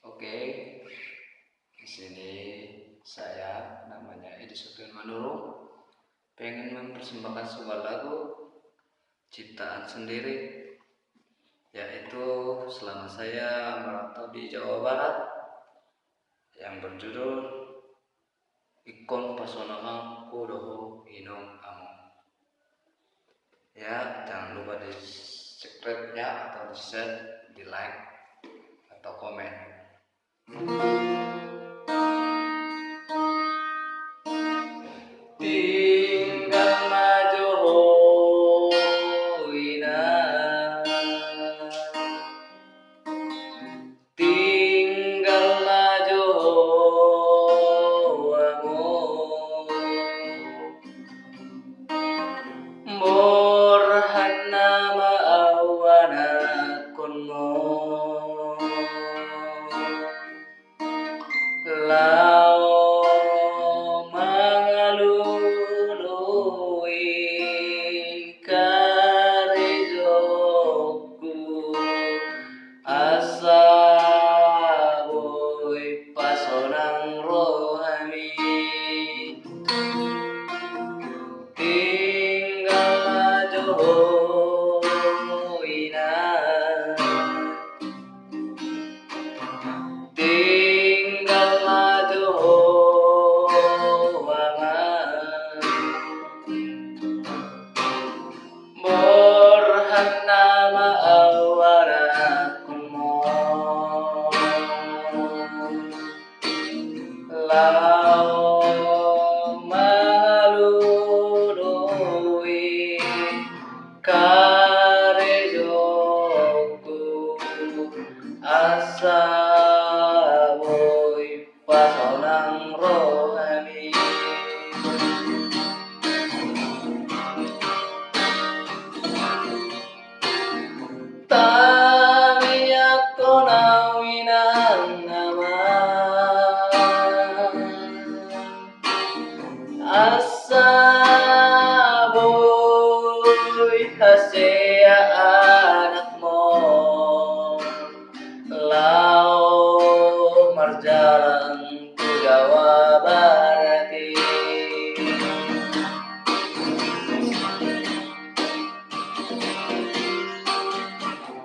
Oke, di sini saya namanya Edi Sofian Manurung pengen mempersembahkan sebuah lagu ciptaan sendiri, yaitu selama saya merantau di Jawa Barat, yang berjudul Ikon Pasonakang Kudoho Inong Amo. Ya, jangan lupa di subscribe ya, atau di share, di like atau komen. Tinggal maju ina, tinggal maju amo, borhana maawana kunmo, lao mangalului karejoku asa boy pasonang rohami, tinggal maju ina, tinggal maju wangan, borhana maawana kumo, lao mangalului karejoku asa boy pasonang rohani, tamiya kona winang nama, asa boy hasea anakmo, lao marjalan ke Jawa Barati,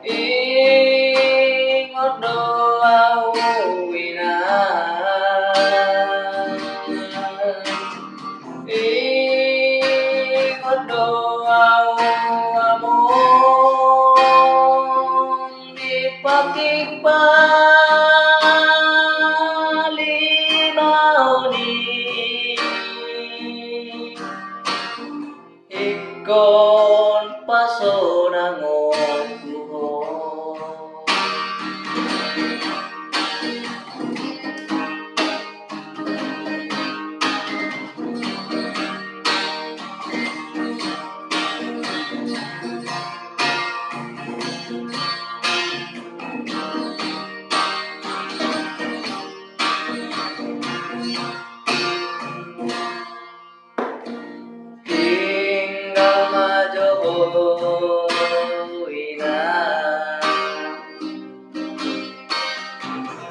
ingot doa wina, ingot doa among dipatik ikon pasonangon kuho, tinggal maju ina,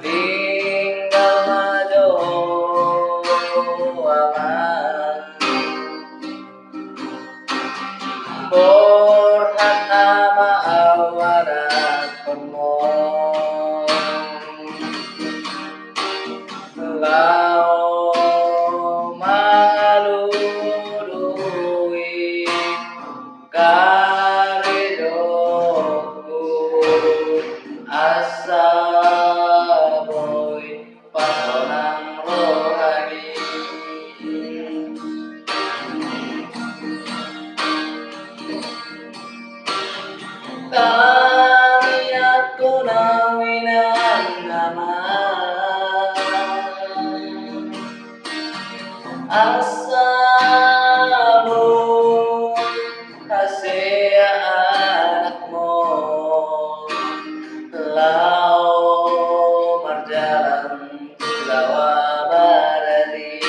tinggal maju wangan, borhana maawana kunmo, lao mangalului karejoku asa boy pasonang rohani, tamiya kona winang nama, asa boy hasea anakmo, lao marjalan ke Jawa Barati,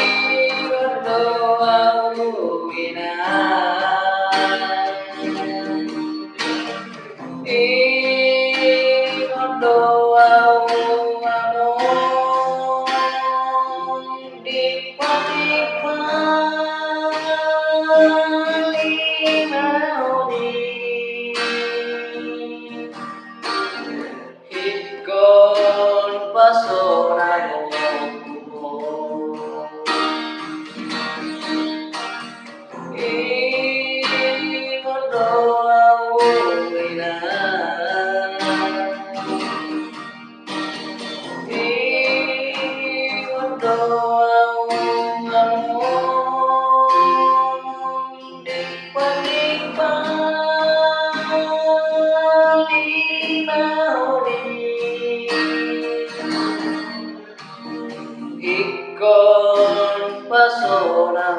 ingot doa Ingon doa among di ikon pasoran ingon doa wina ingon doa among di ikon pasoran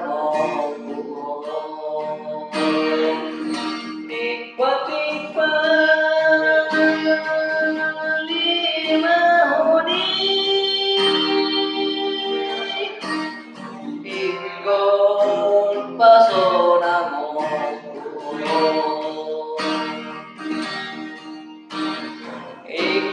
Ikpa-ikpa lima hudi ikon pasonamo ik